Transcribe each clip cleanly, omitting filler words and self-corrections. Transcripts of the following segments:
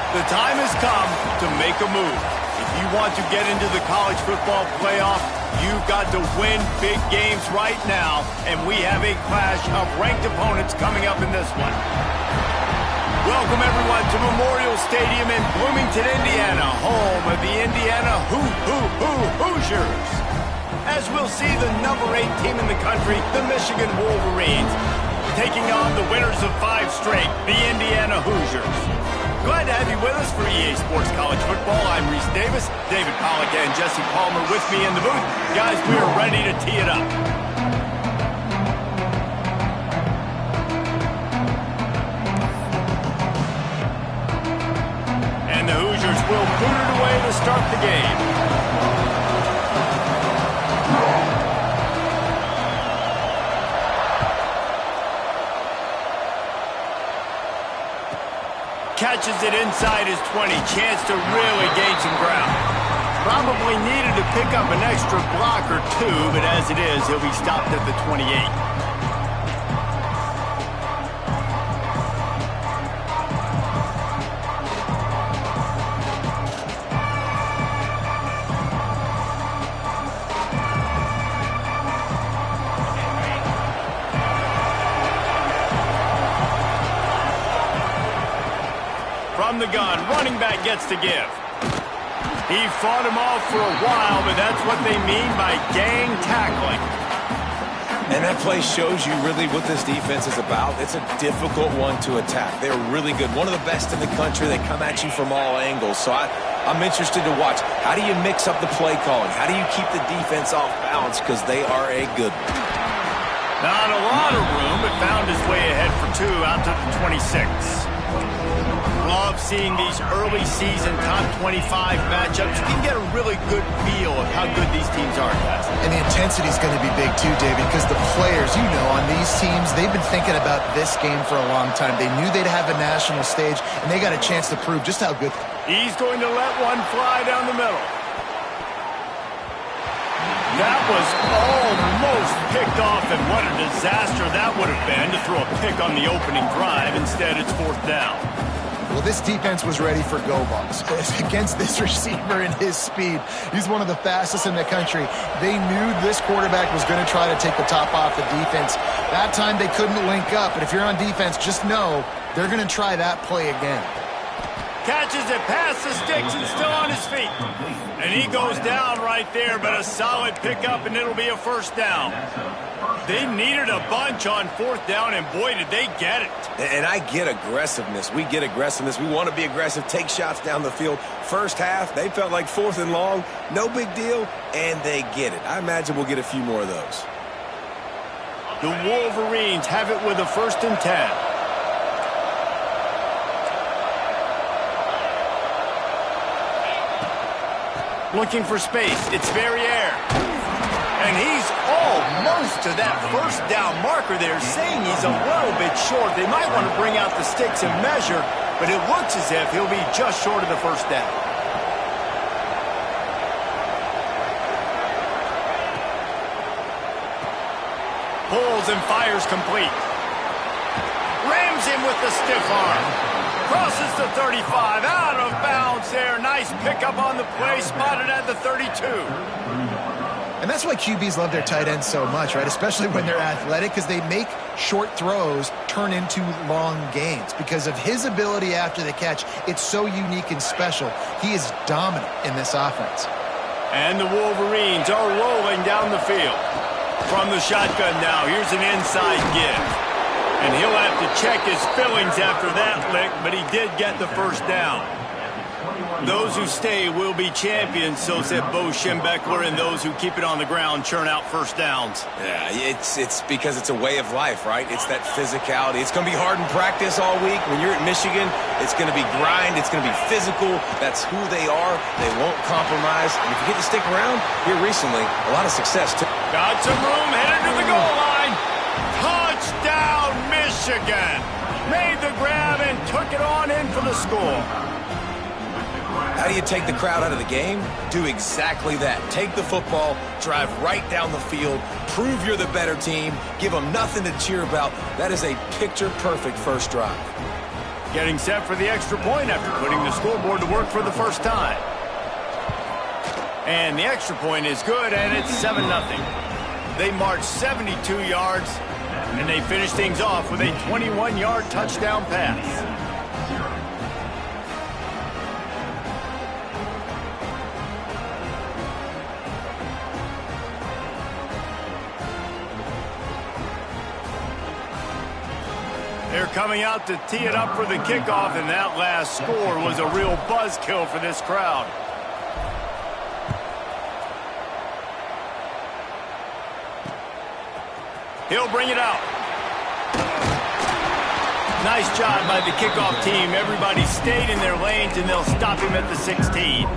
The time has come to make a move. If you want to get into the college football playoff, you've got to win big games right now, and we have a clash of ranked opponents coming up in this one. Welcome, everyone, to Memorial Stadium in Bloomington, Indiana, home of the Indiana Hoosiers. As we'll see the number 8 team in the country, the Michigan Wolverines, taking on the winners of 5 straight, the Indiana Hoosiers. Glad to have you with us for EA Sports College Football. I'm Reese Davis, David Pollack and Jesse Palmer with me in the booth. Guys, we are ready to tee it up. And the Hoosiers will boot it away to start the game. Catches it inside his 20. Chance to really gain some ground. Probably needed to pick up an extra block or 2, but as it is, he'll be stopped at the 28. From the gun, running back gets to give. He fought him off for a while, but that's what they mean by gang tackling. And that play shows you really what this defense is about. It's a difficult one to attack. They're really good. One of the best in the country. They come at you from all angles. So I'm interested to watch. How do you mix up the play calling? How do you keep the defense off balance? Because they are a good one. Not a lot of room, but found his way ahead for 2 out to the 26. Love seeing these early season top 25 matchups. You can get a really good feel of how good these teams are, guys. And the intensity is going to be big too, David, because the players, on these teams, they've been thinking about this game for a long time. They knew they'd have a national stage, and they got a chance to prove just how good. He's going to let one fly down the middle. That was almost picked off, and what a disaster that would have been to throw a pick on the opening drive. Instead, it's 4th down. Well, this defense was ready for go balls. Against this receiver and his speed, he's one of the fastest in the country. They knew this quarterback was going to try to take the top off the defense. That time they couldn't link up, but if you're on defense, just know they're going to try that play again. Catches it past the sticks and still on his feet. And he goes down right there, but a solid pickup, and it'll be a 1st down. They needed a bunch on 4th down, and boy, did they get it. And I get aggressiveness. We get aggressiveness. We want to be aggressive, take shots down the field. First half, they felt like 4th and long. No big deal, and they get it. I imagine we'll get a few more of those. The Wolverines have it with a 1st and 10. Looking for space. It's Verrier. And he's almost to that 1st down marker there, saying he's a little bit short. They might want to bring out the sticks and measure, but it looks as if he'll be just short of the 1st down. Pulls and fires complete. Rams him with the stiff arm. Crosses the 35, out of bounds there. Nice pickup on the play, spotted at the 32. And that's why QBs love their tight ends so much, right? Especially when they're athletic, because they make short throws turn into long gains. Because of his ability after the catch, it's so unique and special. He is dominant in this offense. And the Wolverines are rolling down the field. From the shotgun now, here's an inside give. And he'll have to check his fillings after that lick, but he did get the 1st down. Those who stay will be champions, so said Bo Schembechler, and those who keep it on the ground churn out 1st downs. Yeah, it's because it's a way of life, right? It's that physicality. It's going to be hard in practice all week. When you're at Michigan, it's going to be grind. It's going to be physical. That's who they are. They won't compromise. And if you get to stick around, here recently, a lot of success, too. Got some room, headed to the goal line. Touchdown, Michigan. Made the grab and took it on in for the score. How do you take the crowd out of the game? Do exactly that. Take the football, drive right down the field, prove you're the better team, give them nothing to cheer about. That is a picture-perfect first drive. Getting set for the extra point after putting the scoreboard to work for the first time. And the extra point is good, and it's 7-0. They marched 72 yards, and they finish things off with a 21-yard touchdown pass. They're coming out to tee it up for the kickoff, and that last score was a real buzzkill for this crowd. He'll bring it out. Nice job by the kickoff team. Everybody stayed in their lanes, and they'll stop him at the 16.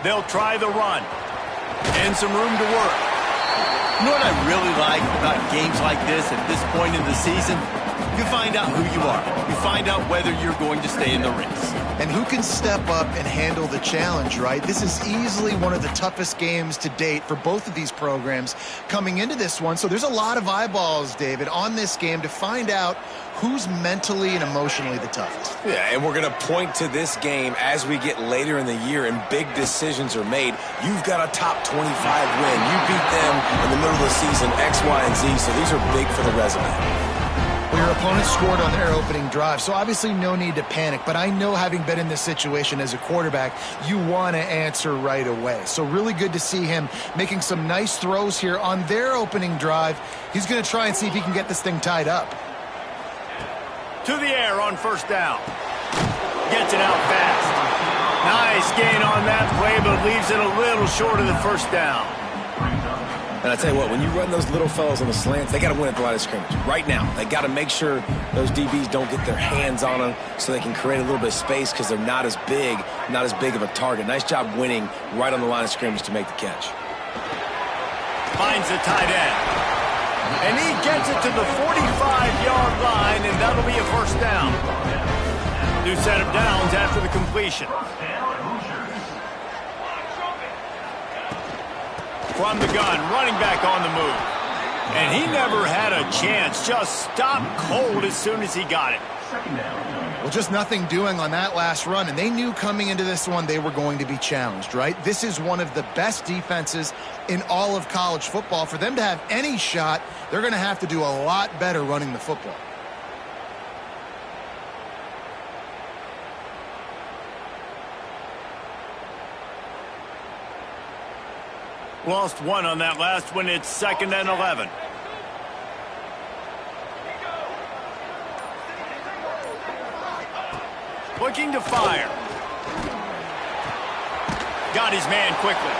They'll try the run. And some room to work. You know what I really like about games like this at this point in the season? You find out who you are. You find out whether you're going to stay in the race. And who can step up and handle the challenge, right? This is easily one of the toughest games to date for both of these programs coming into this one. So there's a lot of eyeballs, David, on this game to find out who's mentally and emotionally the toughest. Yeah, and we're going to point to this game as we get later in the year and big decisions are made. You've got a top 25 win. You beat them in the middle of the season, X, Y, and Z, so these are big for the resume. Well, your opponent scored on their opening drive, so obviously no need to panic. But I know, having been in this situation as a quarterback, you want to answer right away. So really good to see him making some nice throws here on their opening drive. He's going to try and see if he can get this thing tied up. To the air on first down. Gets it out fast. Nice gain on that play, but leaves it a little short of the first down. And I tell you what, when you run those little fellas on the slants, they got to win at the line of scrimmage. Right now, they got to make sure those DBs don't get their hands on them so they can create a little bit of space because they're not as big of a target. Nice job winning right on the line of scrimmage to make the catch. Finds the tight end. And he gets it to the 45-yard line, and that'll be a first down. New set of downs after the completion. From the gun, running back on the move. And he never had a chance, just stopped cold as soon as he got it. Well, just nothing doing on that last run, and they knew coming into this one they were going to be challenged, right? This is one of the best defenses in all of college football. For them to have any shot, they're going to have to do a lot better running the football. Lost one on that last one. It's 2nd and 11. Looking to fire. Got his man quickly.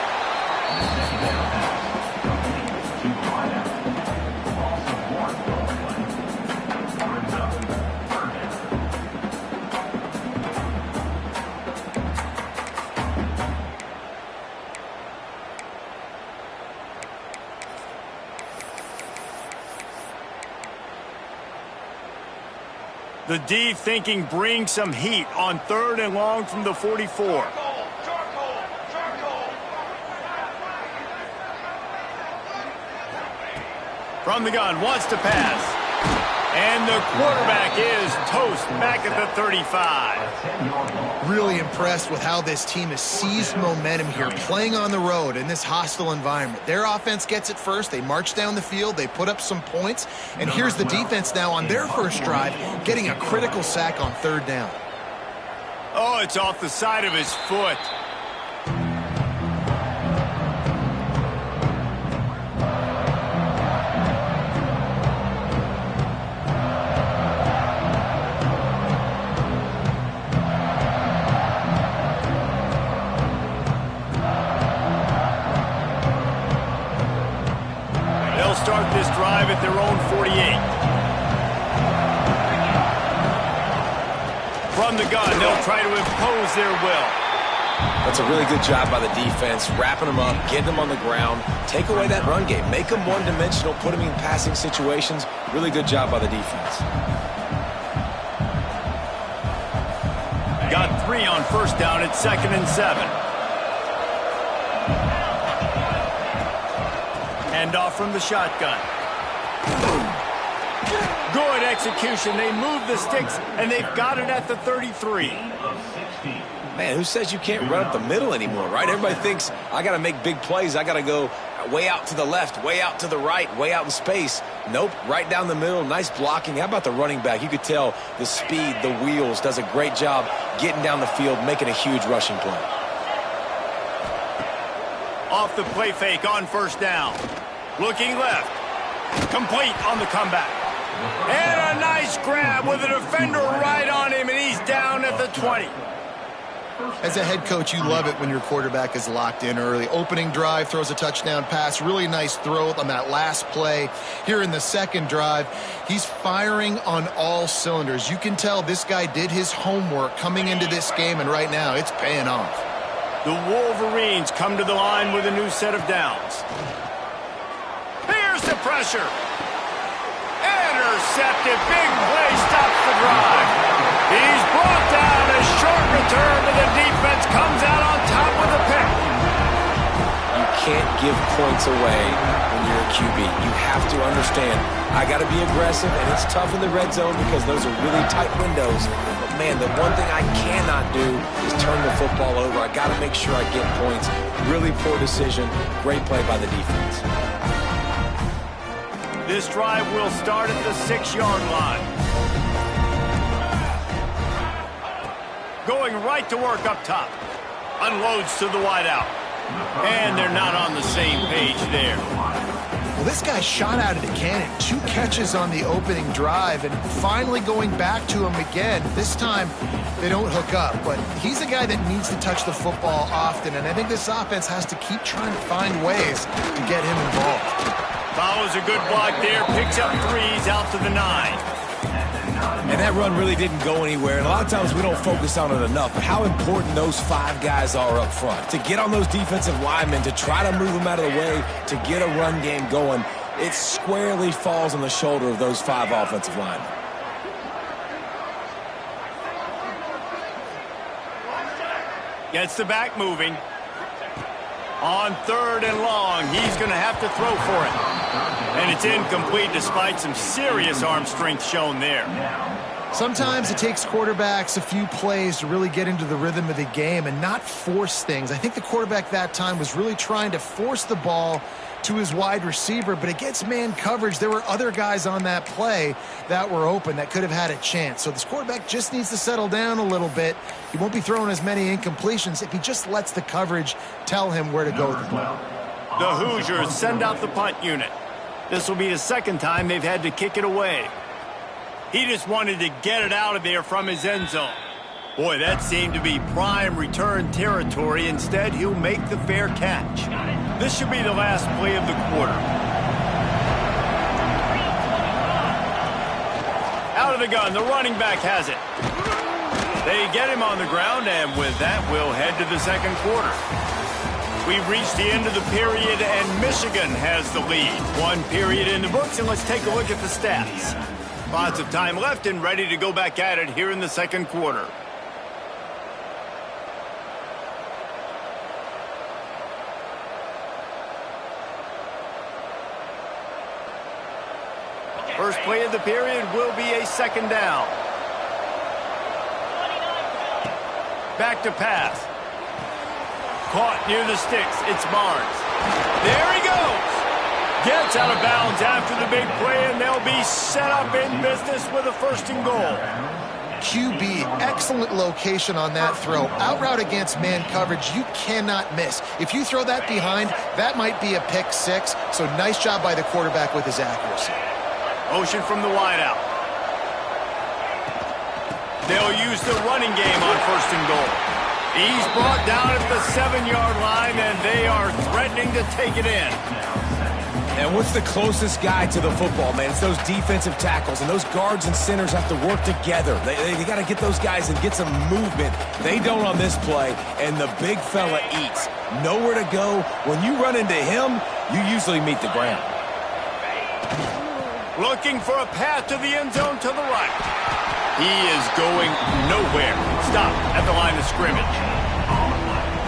The D thinking bring some heat on 3rd and long from the 44. From the gun, wants to pass. And the quarterback is toast back at the 35. Really impressed with how this team has seized momentum here, playing on the road in this hostile environment. Their offense gets it first. They march down the field. They put up some points. And here's the defense now on their first drive, getting a critical sack on 3rd down. Oh, it's off the side of his foot. Start this drive at their own 48. From the gun, they'll try to impose their will. That's a really good job by the defense, wrapping them up, getting them on the ground, take away that run game, make them one-dimensional, put them in passing situations. Really good job by the defense. Got 3 on first down at 2nd and 7. Hand off from the shotgun. Good execution. They move the sticks, and they've got it at the 33. Man, who says you can't run up the middle anymore, right? Everybody thinks, I got to make big plays. I got to go way out to the left, way out to the right, way out in space. Nope, right down the middle. Nice blocking. How about the running back? You could tell the speed, the wheels, does a great job getting down the field, making a huge rushing play. Off the play fake on first down. Looking left. Complete on the comeback. And a nice grab with a defender right on him, and he's down at the 20. As a head coach, you love it when your quarterback is locked in early. Opening drive, throws a touchdown pass. Really nice throw on that last play. Here in the second drive, he's firing on all cylinders. You can tell this guy did his homework coming into this game, and right now it's paying off. The Wolverines come to the line with a new set of downs. Here's the pressure. Intercepted. Big play stops the drive. He's brought down. A short return, but the defense comes out on top with a pick. You can't give points away when you're a QB. You have to understand, I got to be aggressive, and it's tough in the red zone because those are really tight windows. But, man, the one thing I cannot do is turn the football over. I got to make sure I get points. Really poor decision. Great play by the defense. This drive will start at the 6-yard line. Going right to work up top. Unloads to the wideout. And they're not on the same page there. Well, this guy shot out of the cannon. 2 catches on the opening drive, and finally going back to him again. This time, they don't hook up, but he's a guy that needs to touch the football often, and I think this offense has to keep trying to find ways to get him involved. Follows a good block there. Picks up 3s out to the 9. And that run really didn't go anywhere. And a lot of times we don't focus on it enough. But how important those 5 guys are up front. To get on those defensive linemen, to try to move them out of the way, to get a run game going, it squarely falls on the shoulder of those 5 offensive linemen. Gets the back moving. On 3rd and long, he's going to have to throw for it. And it's incomplete despite some serious arm strength shown there. Sometimes it takes quarterbacks a few plays to really get into the rhythm of the game and not force things. I think the quarterback that time was really trying to force the ball to his wide receiver, but against man coverage, there were other guys on that play that were open that could have had a chance. So this quarterback just needs to settle down a little bit. He won't be throwing as many incompletions if he just lets the coverage tell him where to go with the ball. The Hoosiers send out the punt unit. This will be the 2nd time they've had to kick it away. He just wanted to get it out of there from his end zone. Boy, that seemed to be prime return territory. Instead, he'll make the fair catch. This should be the last play of the quarter. Out of the gun, the running back has it. They get him on the ground, and with that, we'll head to the 2nd quarter. We've reached the end of the period, and Michigan has the lead. 1 period in the books, and let's take a look at the stats. Lots of time left and ready to go back at it here in the 2nd quarter. First play of the period will be a 2nd down. Back to pass. Caught near the sticks. It's Barnes. There he goes. Gets out of bounds after the big play, and they'll be set up in business with a 1st and goal. QB, excellent location on that throw. Out route against man coverage, you cannot miss. If you throw that behind, that might be a pick 6. So nice job by the quarterback with his accuracy. Motion from the wideout. They'll use the running game on 1st and goal. He's brought down at the 7-yard line, and they are threatening to take it in. And what's the closest guy to the football, man? It's those defensive tackles, and those guards and centers have to work together. They got to get those guys and get some movement. They don't on this play, and the big fella eats. Nowhere to go. When you run into him, you usually meet the ground. Looking for a path to the end zone to the right. He is going nowhere. Stop at the line of scrimmage.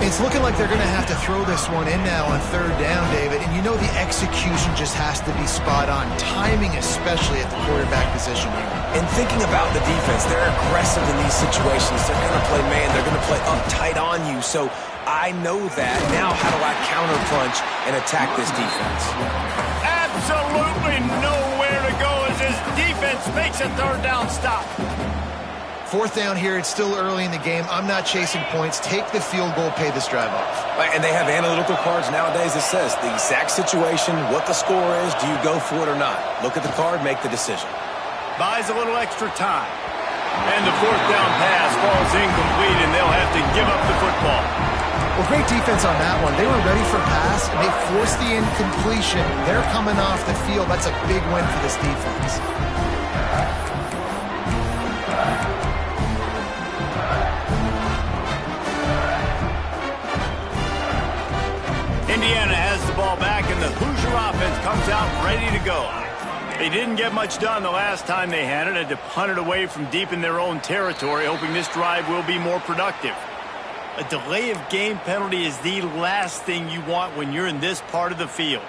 It's looking like they're going to have to throw this one in now on third down, David. And you know the execution just has to be spot on. Timing, especially at the quarterback position here. And thinking about the defense, they're aggressive in these situations. They're going to play man. They're going to play up tight on you. So I know that. Now how do I counterpunch and attack this defense? Absolutely nowhere to go as his defense makes a third down stop. Fourth down here, it's still early in the game. I'm not chasing points. Take the field goal, pay this drive off. And they have analytical cards nowadays that says the exact situation, what the score is, do you go for it or not? Look at the card, make the decision. Buys a little extra time. And the fourth down pass falls incomplete, and they'll have to give up the football. Well, great defense on that one. They were ready for pass, and they forced the incompletion. They're coming off the field. That's a big win for this defense. Indiana has the ball back, and the Hoosier offense comes out ready to go. They didn't get much done the last time they had it. Had to punt it away from deep in their own territory, hoping this drive will be more productive. A delay of game penalty is the last thing you want when you're in this part of the field.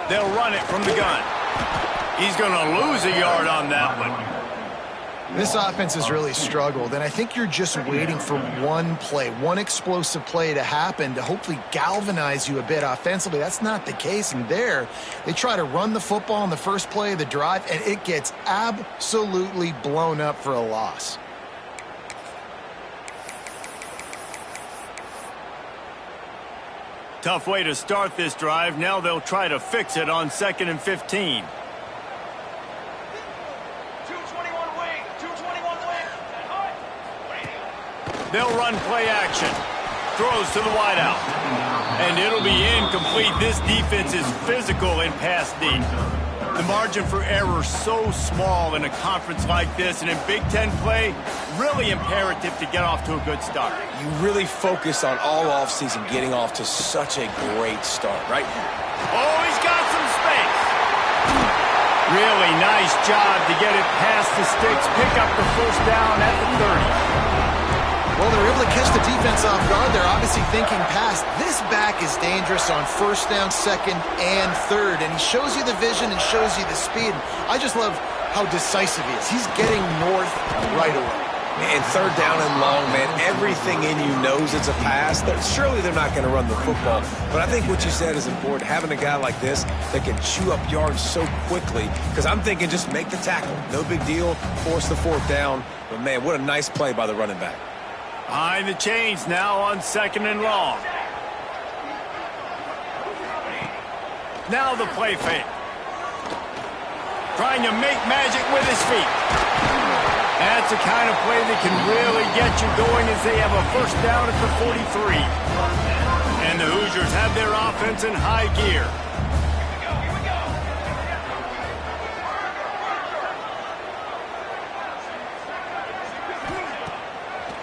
They'll run it from the gun. He's going to lose a yard on that one. This offense has really struggled, and I think you're just waiting for one play, one explosive play to happen to hopefully galvanize you a bit offensively. That's not the case, and there they try to run the football on the first play of the drive, and it gets absolutely blown up for a loss. Tough way to start this drive. Now they'll try to fix it on 2nd and 15. They'll run play action. Throws to the wideout. And it'll be incomplete. This defense is physical in pass deep. The margin for error so small in a conference like this, and in Big Ten play, really imperative to get off to a good start. You really focus on all offseason getting off to such a great start, right? Oh, he's got some space. Really nice job to get it past the sticks, pick up the first down at the 30. Well, they're able to catch the defense off guard. They're obviously thinking pass. This back is dangerous on first down, 2nd, and 3rd. And he shows you the vision and shows you the speed. I just love how decisive he is. He's getting north right away. And 3rd down and long, man, everything in you knows it's a pass. Surely they're not going to run the football. But I think what you said is important, having a guy like this that can chew up yards so quickly. Because I'm thinking just make the tackle. No big deal. Force the 4th down. But, man, what a nice play by the running back. Behind the chains now on 2nd and long. Now the play fake. Trying to make magic with his feet. That's the kind of play that can really get you going as they have a first down at the 43. And the Hoosiers have their offense in high gear.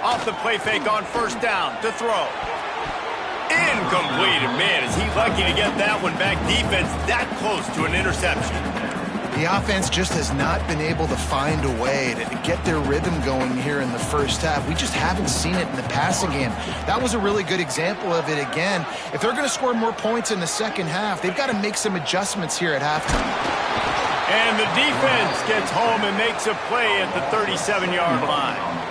Off the play fake on first down to throw. Incomplete. Man, is he lucky to get that one back. Defense that close to an interception. The offense just has not been able to find a way to get their rhythm going here in the first half. We just haven't seen it in the passing game. That was a really good example of it again. If they're going to score more points in the second half, they've got to make some adjustments here at halftime. And the defense gets home and makes a play at the 37-yard line.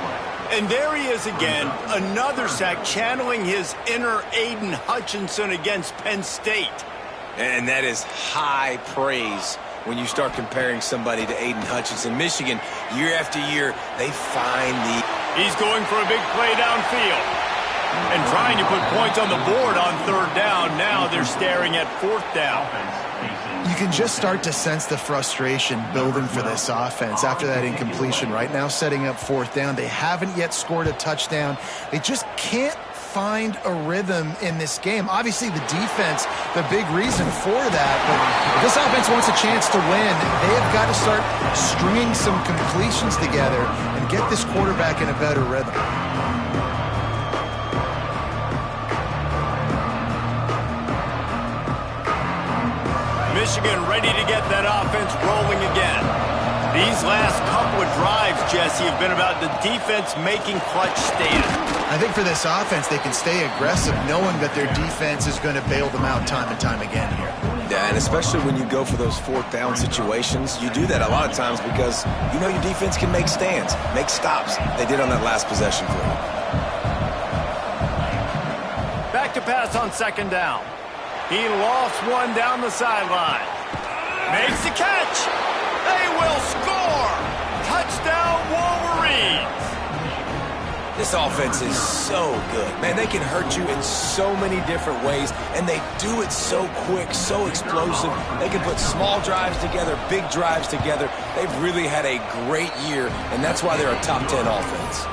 And there he is again, another sack, channeling his inner Aiden Hutchinson against Penn State. And that is high praise when you start comparing somebody to Aiden Hutchinson. Michigan, year after year, they find the... He's going for a big play downfield. And trying to put points on the board on 3rd down. Now they're staring at 4th down. You can just start to sense the frustration building for this offense after that incompletion. Right now, setting up 4th down. They haven't yet scored a touchdown. They just can't find a rhythm in this game. Obviously, the defense, the big reason for that. But if this offense wants a chance to win, they have got to start stringing some completions together and get this quarterback in a better rhythm. Michigan ready to get that offense rolling again. These last couple of drives, Jesse, have been about the defense making clutch stands. I think for this offense, they can stay aggressive knowing that their defense is going to bail them out time and time again here. Yeah, and especially when you go for those 4th down situations, you do that a lot of times because you know your defense can make stands, make stops. They did on that last possession for you. Back to pass on 2nd down. He lost one down the sideline. Makes the catch. They will score. Touchdown, Wolverines. This offense is so good. Man, they can hurt you in so many different ways, and they do it so quick, so explosive. They can put small drives together, big drives together. They've really had a great year, and that's why they're a top 10 offense.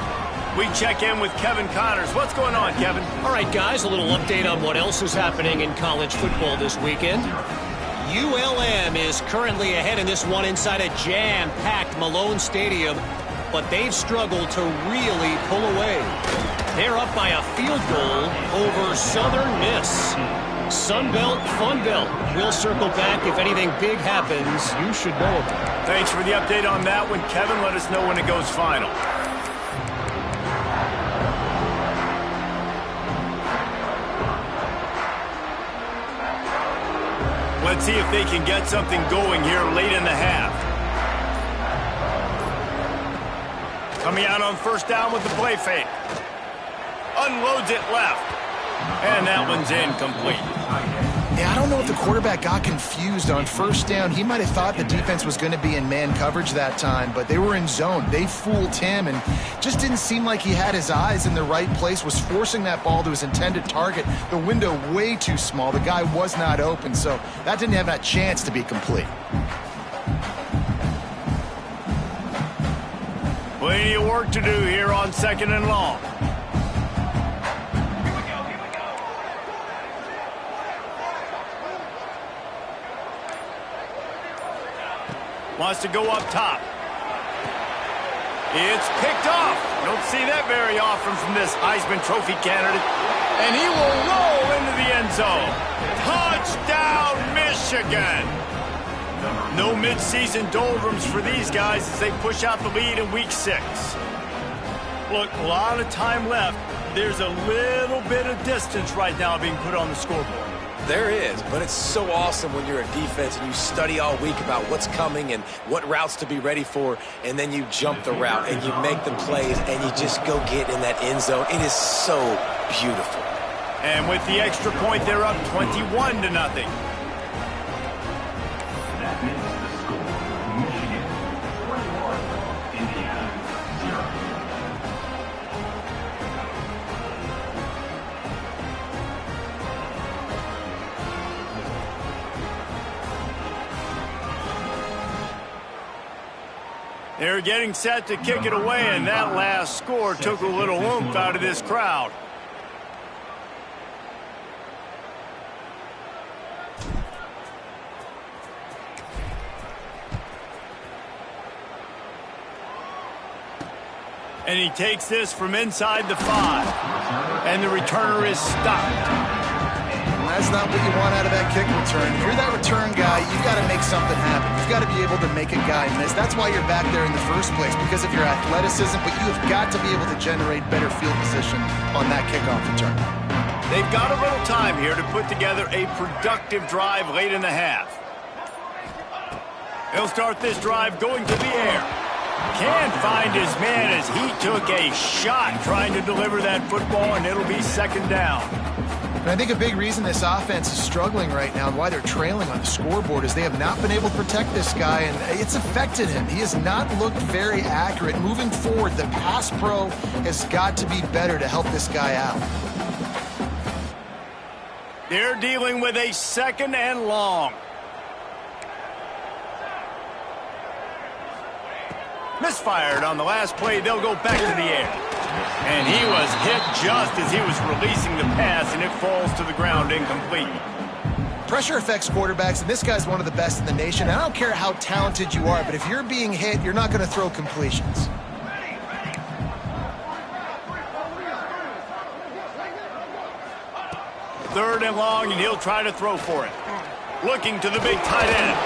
We check in with Kevin Connors. What's going on, Kevin? All right, guys, a little update on what else is happening in college football this weekend. ULM is currently ahead in this one inside a jam-packed Malone Stadium, but they've struggled to really pull away. They're up by a field goal over Southern Miss. Sunbelt, Funbelt. We'll circle back if anything big happens. You should know about it. Thanks for the update on that one, Kevin. Let us know when it goes final. Let's see if they can get something going here late in the half. Coming out on 1st down with the play fake. Unloads it left. And that one's incomplete. Yeah, I don't know if the quarterback got confused on 1st down. He might have thought the defense was going to be in man coverage that time, but they were in zone. They fooled him and just didn't seem like he had his eyes in the right place, was forcing that ball to his intended target. The window way too small. The guy was not open, so that didn't have that chance to be complete. Plenty of work to do here on 2nd and long. Wants to go up top. It's picked off. Don't see that very often from this Heisman Trophy candidate. And he will roll into the end zone. Touchdown, Michigan. No midseason doldrums for these guys as they push out the lead in Week 6. Look, a lot of time left. There's a little bit of distance right now being put on the scoreboard. There is, but it's so awesome when you're a defense and you study all week about what's coming and what routes to be ready for, and then you jump the route and you make the plays and you just go get in that end zone. It is so beautiful. And with the extra point, they're up 21-0. They're getting set to kick it away, and that last score took a little oomph out of this crowd. And he takes this from inside the 5. And the returner is stopped. That's not what you want out of that kick return. If you're that return guy, you've got to make something happen. You've got to be able to make a guy miss. That's why you're back there in the first place, because of your athleticism, but you have got to be able to generate better field position on that kickoff return. They've got a little time here to put together a productive drive late in the half. He'll start this drive going to the air. Can't find his man as he took a shot trying to deliver that football, and it'll be 2nd down. And I think a big reason this offense is struggling right now and why they're trailing on the scoreboard is they have not been able to protect this guy, and it's affected him. He has not looked very accurate. Moving forward, the pass pro has got to be better to help this guy out. They're dealing with a 2nd and long. Misfired on the last play. They'll go back to the air. And he was hit just as he was releasing the pass, and it falls to the ground incomplete. Pressure affects quarterbacks, and this guy's one of the best in the nation. I don't care how talented you are, but if you're being hit, you're not going to throw completions. Third and long, and he'll try to throw for it. Looking to the big tight end.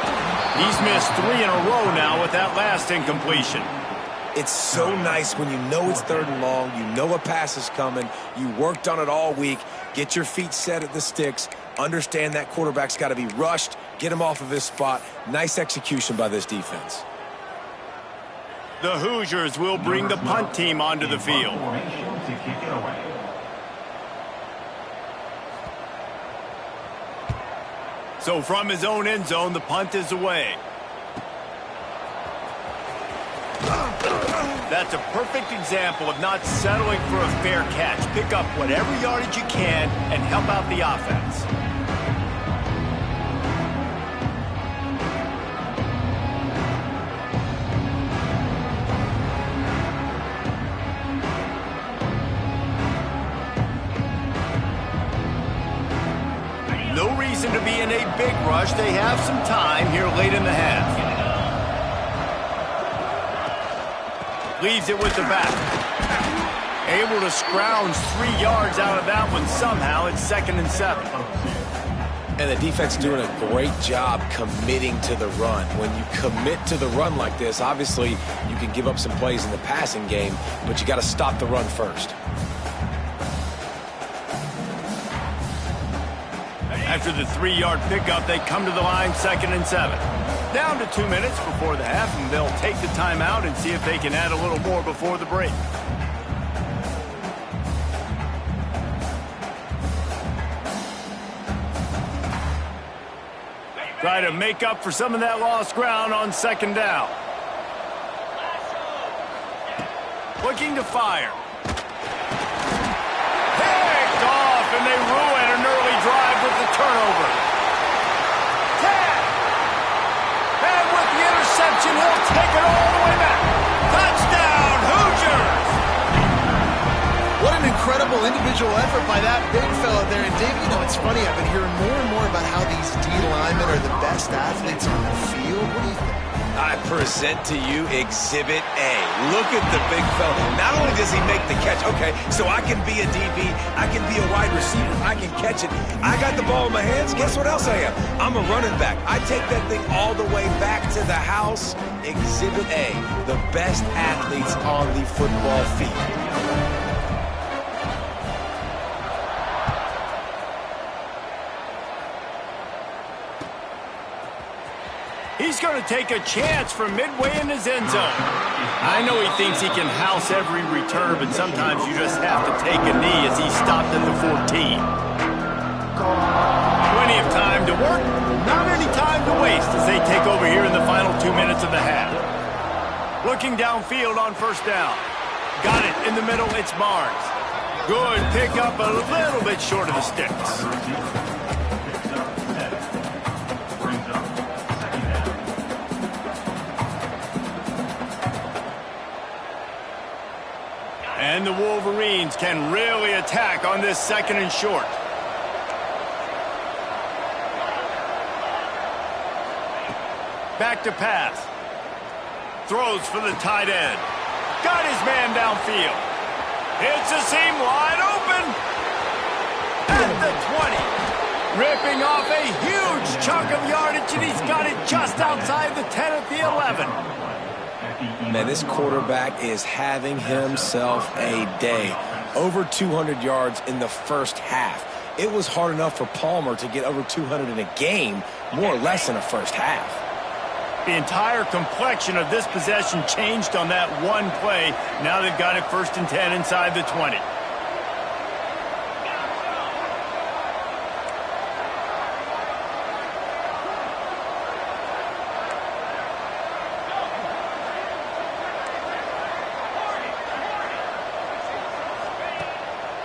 He's missed 3 in a row now with that last incompletion. It's so nice when you know it's third and long, you know a pass is coming, you worked on it all week, get your feet set at the sticks, understand that quarterback's got to be rushed, get him off of his spot. Nice execution by this defense. The Hoosiers will bring the punt team onto the field. So from his own end zone, the punt is away. That's a perfect example of not settling for a fair catch. Pick up whatever yardage you can and help out the offense. No reason to be in a big rush. They have some time here late in the half. Leaves it with the back. Able to scrounge 3 yards out of that one somehow. It's 2nd and 7. And the defense doing a great job committing to the run. When you commit to the run like this, obviously you can give up some plays in the passing game, but you got to stop the run first. After the 3-yard pickup, they come to the line, 2nd and 7. Down to 2 minutes before the half, and they'll take the timeout and see if they can add a little more before the break. Try to make up for some of that lost ground on 2nd down. Looking to fire. Picked off, and they ruin an early drive with the turnover. And with the interception, he'll take it all the way back. Touchdown, Hoosiers! What an incredible individual effort by that big fella there. And Dave, you know, it's funny, I've been hearing more and more about how these D linemen are the best athletes on the field. What do you think? I present to you Exhibit A. Look at the big fella. Not only does he make the catch, okay, so I can be a DB, I can be a wide receiver, I can catch it. I got the ball in my hands, guess what else I am? I'm a running back. I take that thing all the way back to the house. Exhibit A, the best athletes on the football field. He's going to take a chance from midway in his end zone. I know he thinks he can house every return, but sometimes you just have to take a knee as he stopped at the 14. Plenty of time to work, not any time to waste as they take over here in the final 2 minutes of the half. Looking downfield on 1st down. Got it in the middle, it's Barnes. Good pickup, a little bit short of the sticks. And the Wolverines can really attack on this 2nd and short. Back to pass. Throws for the tight end. Got his man downfield. Hits a seam wide open. At the 20. Ripping off a huge chunk of yardage, and he's got it just outside the 10 at the 11. Man, this quarterback is having himself a day. Over 200 yards in the 1st half. It was hard enough for Palmer to get over 200 in a game, more or less in a 1st half. The entire complexion of this possession changed on that one play. Now they've got it 1st and 10 inside the 20.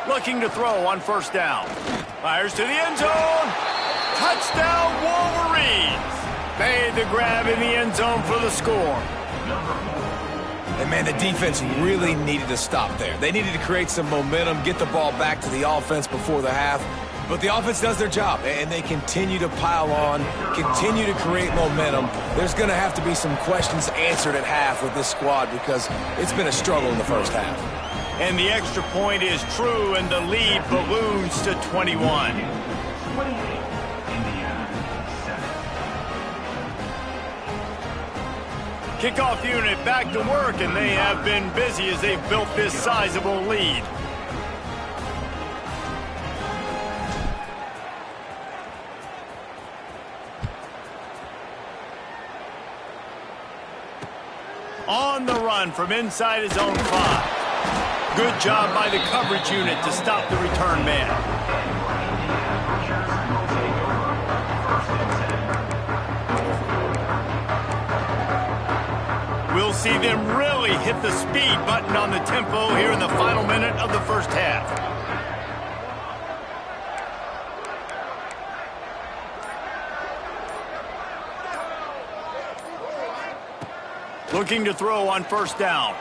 Looking to throw on 1st down. Fires to the end zone. Touchdown, Wolverines. Made the grab in the end zone for the score. And, man, the defense really needed to stop there. They needed to create some momentum, get the ball back to the offense before the half. But the offense does their job, and they continue to pile on, continue to create momentum. There's going to have to be some questions answered at half with this squad because it's been a struggle in the first half. And the extra point is true, and the lead balloons to 21. Kickoff unit back to work, and they have been busy as they've built this sizable lead. On the run from inside his own 5. Good job by the coverage unit to stop the return man. We'll see them really hit the speed button on the tempo here in the final minute of the first half. Looking to throw on first down.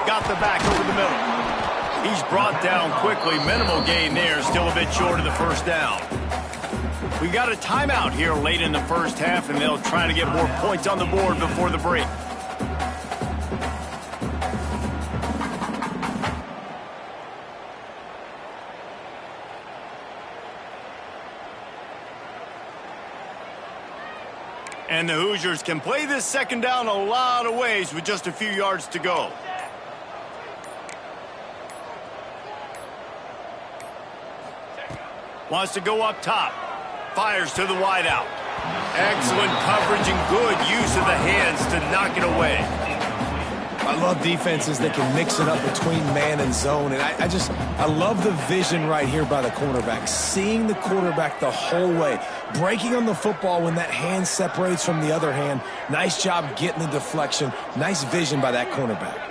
Got the back over the middle. He's brought down quickly. Minimal gain there. Still a bit short of the first down. We got a timeout here late in the first half, and they'll try to get more points on the board before the break. And the Hoosiers can play this second down a lot of ways with just a few yards to go. Wants to go up top. Fires to the wideout. Excellent coverage and good use of the hands to knock it away. I love defenses that can mix it up between man and zone. And I love the vision right here by the cornerback. Seeing the quarterback the whole way. Breaking on the football when that hand separates from the other hand. Nice job getting the deflection. Nice vision by that cornerback.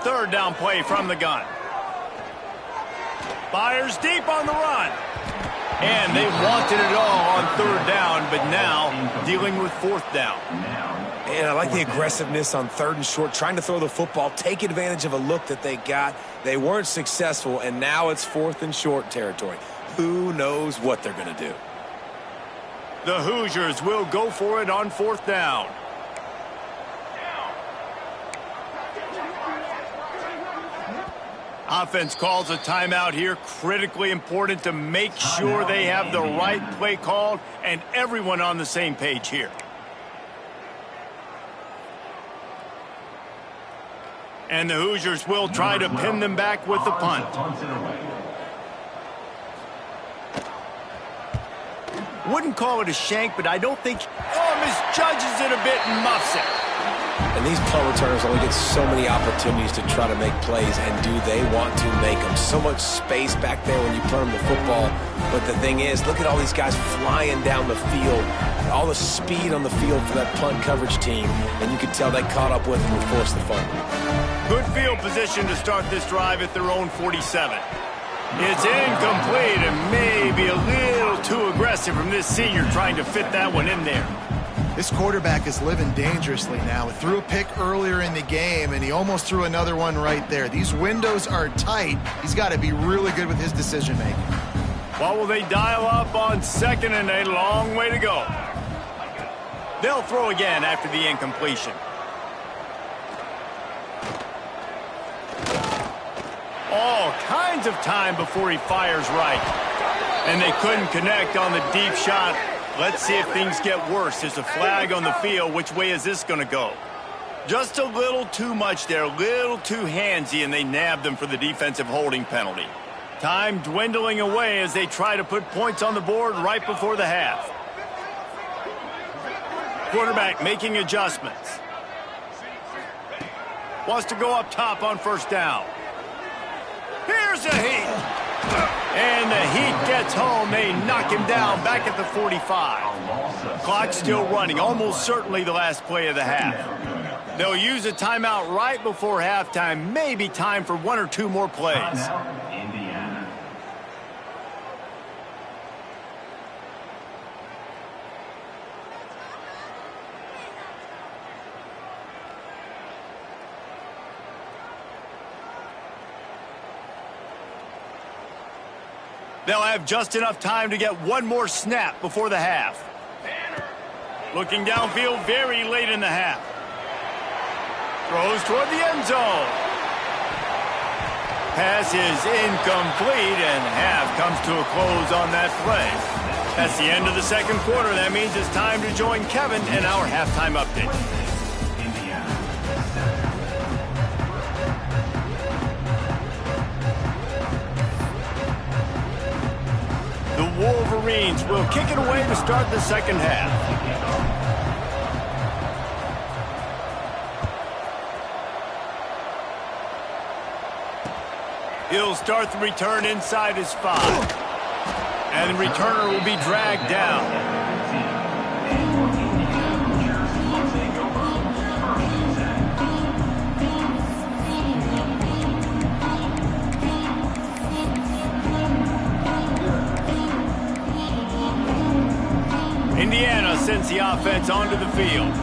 Third down play from the gun. Fires deep on the run. And they wanted it all on third down, but now dealing with fourth down. And I like the aggressiveness on third and short, trying to throw the football, take advantage of a look that they got. They weren't successful, and now it's fourth and short territory. Who knows what they're going to do? The Hoosiers will go for it on fourth down. Offense calls a timeout here. Critically important to make sure they have the right play called and everyone on the same page here. And the Hoosiers will try to pin them back with the punt. Wouldn't call it a shank, but I don't think... Oh, misjudges it a bit and muffs it. And these punt returners only get so many opportunities to try to make plays, and do they want to make them? So much space back there when you punt them the football. But the thing is, look at all these guys flying down the field, all the speed on the field for that punt coverage team, and you can tell they caught up with them and forced the fumble. Good field position to start this drive at their own 47. It's incomplete and maybe a little too aggressive from this senior trying to fit that one in there. This quarterback is living dangerously now. He threw a pick earlier in the game, and he almost threw another one right there. These windows are tight. He's got to be really good with his decision-making. What will they dial up on second and a long way to go? They'll throw again after the incompletion. All kinds of time before he fires right. And they couldn't connect on the deep shot. Let's see if things get worse. There's a flag on the field. Which way is this going to go? Just a little too much there, a little too handsy, and they nabbed them for the defensive holding penalty. Time dwindling away as they try to put points on the board right before the half. Quarterback making adjustments. Wants to go up top on first down. Here's a heat. And the Heat gets home. They knock him down back at the 45. Clock still running. Almost certainly the last play of the half. They'll use a timeout right before halftime. Maybe time for one or two more plays. They'll have just enough time to get one more snap before the half. Looking downfield very late in the half. Throws toward the end zone. Pass is incomplete, and half comes to a close on that play. That's the end of the second quarter. That means it's time to join Kevin in our halftime update. The Wolverines will kick it away to start the second half. He'll start the return inside his 5. And the returner will be dragged down. Indiana sends the offense onto the field.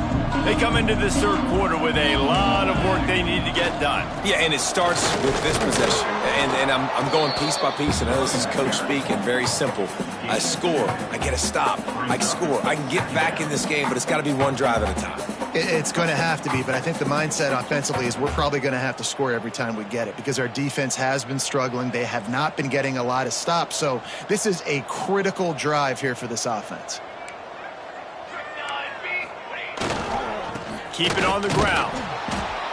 They come into this third quarter with a lot of work they need to get done. Yeah, and it starts with this possession. And I'm going piece by piece. And I know this is coach speaking. Very simple. I score. I get a stop. I score. I can get back in this game, but it's got to be one drive at a time. It's going to have to be, but I think the mindset offensively is we're probably going to have to score every time we get it because our defense has been struggling. They have not been getting a lot of stops. So this is a critical drive here for this offense. Keep it on the ground.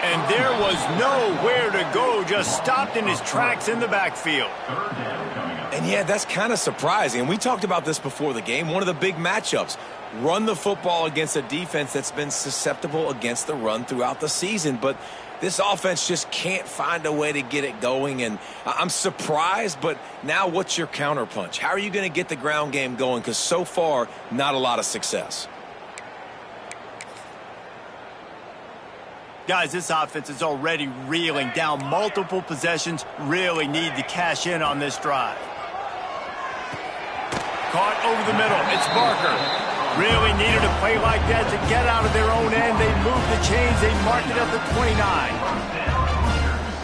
And there was nowhere to go, just stopped in his tracks in the backfield. And yeah, that's kind of surprising. And we talked about this before the game. One of the big matchups. Run the football against a defense that's been susceptible against the run throughout the season. But this offense just can't find a way to get it going. And I'm surprised, but now what's your counterpunch? How are you going to get the ground game going? Because so far, not a lot of success. Guys, this offense is already reeling down multiple possessions. Really need to cash in on this drive. Caught over the middle. It's Barker. Really needed a play like that to get out of their own end. They moved the chains. They marked it at the 29.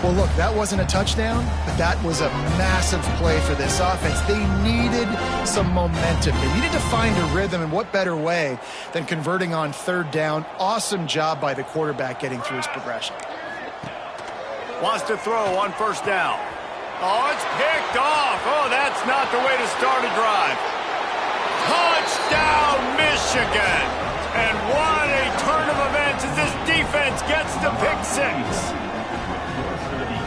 Well, look, that wasn't a touchdown, but that was a massive play for this offense. They needed some momentum. They needed to find a rhythm, and what better way than converting on third down. Awesome job by the quarterback getting through his progression. Wants to throw on first down. Oh, it's picked off. Oh, that's not the way to start a drive. Touchdown, Michigan. And what a turn of events as this defense gets to pick 6.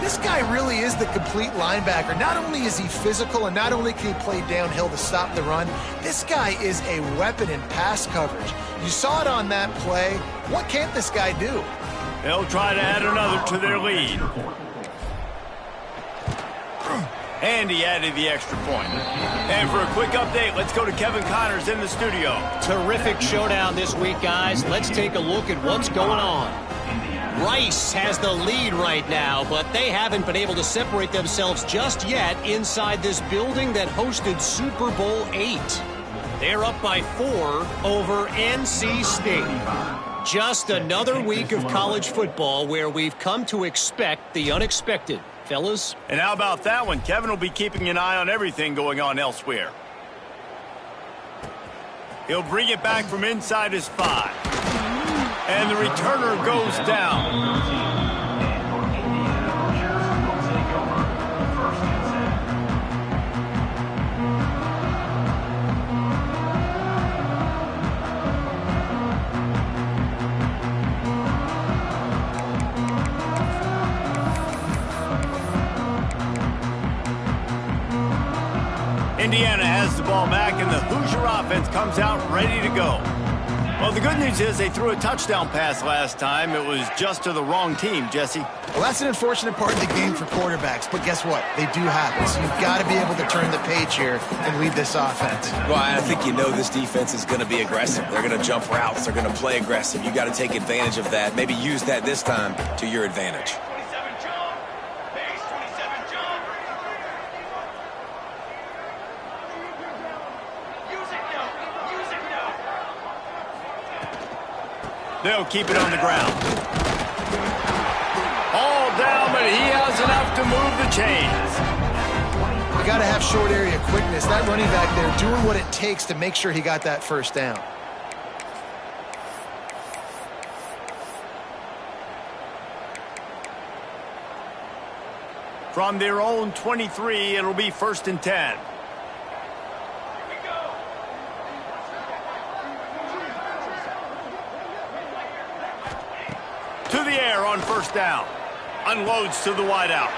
This guy really is the complete linebacker. Not only is he physical and not only can he play downhill to stop the run, this guy is a weapon in pass coverage. You saw it on that play. What can't this guy do? They'll try to add another to their lead. And he added the extra point. And for a quick update, let's go to Kevin Connors in the studio. Terrific showdown this week, guys. Let's take a look at what's going on. Rice has the lead right now, but they haven't been able to separate themselves just yet inside this building that hosted Super Bowl VIII. They're up by 4 over NC State. Just another week of college football where we've come to expect the unexpected. Fellas? And how about that one? Kevin will be keeping an eye on everything going on elsewhere. He'll bring it back from inside his 5. And the returner goes down. Indiana has the ball back, and the Hoosier offense comes out ready to go. Well, the good news is they threw a touchdown pass last time. It was just to the wrong team, Jesse. Well, that's an unfortunate part of the game for quarterbacks, but guess what? They do happen. So you've got to be able to turn the page here and lead this offense. Well, I think you know this defense is going to be aggressive. They're going to jump routes. They're going to play aggressive. You got to take advantage of that. Maybe use that this time to your advantage. They'll keep it on the ground. All down, but he has enough to move the chains. You got to have short area quickness. quickness. That running back there doing what it takes to make sure he got that first down. From their own 23, it'll be 1st and 10. To the air on 1st down. Unloads to the wideout.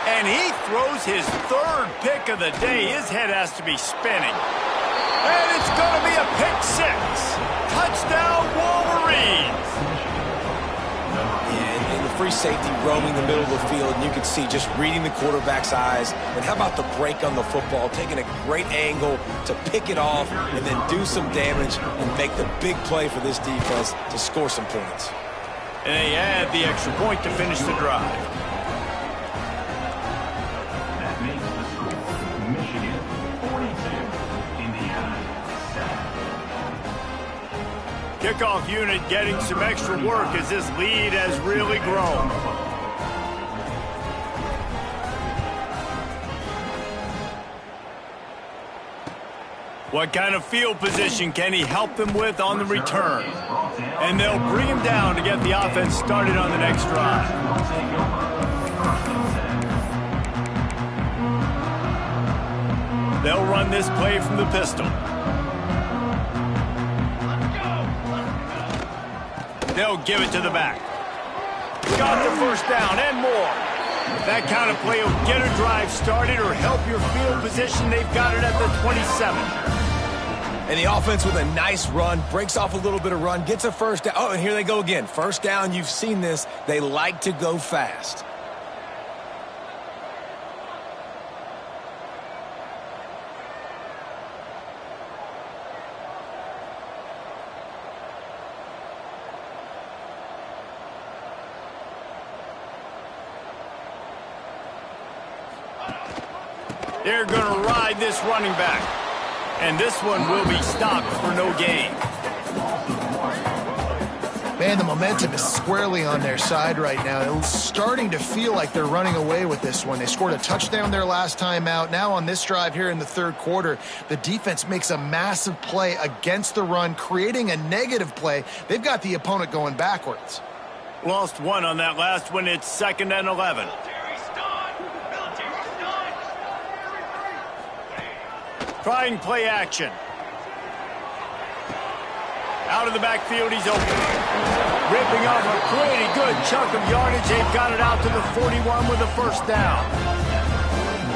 And he throws his 3rd pick of the day. His head has to be spinning. And it's going to be a pick 6. Touchdown, Wolverines. And the free safety roaming the middle of the field, and you can see just reading the quarterback's eyes. And how about the break on the football, taking a great angle to pick it off and then do some damage and make the big play for this defense to score some points. And they add the extra point to finish the drive. That makes the score Michigan 42, Indiana 7. Kickoff unit getting some extra work as this lead has really grown. What kind of field position can he help them with on the return? And they'll bring him down to get the offense started on the next drive. They'll run this play from the pistol. They'll give it to the back. Got the first down and more. That kind of play will get a drive started or help your field position. They've got it at the 27. And the offense with a nice run, breaks off a little bit of run, gets a first down. Oh, and here they go again. First down, you've seen this. They like to go fast. They're going to ride this running back. And this one will be stopped for no gain. Man, the momentum is squarely on their side right now. It's starting to feel like they're running away with this one. They scored a touchdown their last time out. Now on this drive here in the 3rd quarter, the defense makes a massive play against the run, creating a negative play. They've got the opponent going backwards. Lost one on that last one. It's 2nd and 11. Trying play action. Out of the backfield, he's open. Ripping off a pretty good chunk of yardage. They've got it out to the 41 with a first down.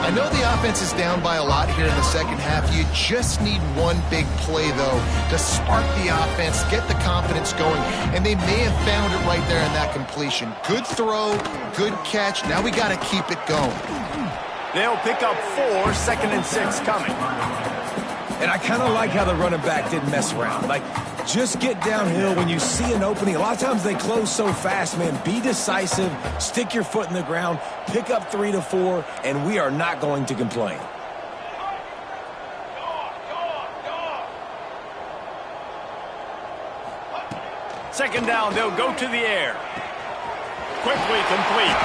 I know the offense is down by a lot here in the second half. You just need one big play, though, to spark the offense, get the confidence going, and they may have found it right there in that completion. Good throw, good catch. Now we got to keep it going. They'll pick up 4, 2nd and 6 coming. And I kind of like how the running back didn't mess around. Like, just get downhill when you see an opening. A lot of times they close so fast, man. Be decisive, stick your foot in the ground, pick up 3 to 4, and we are not going to complain. Second down, they'll go to the air. Quickly complete.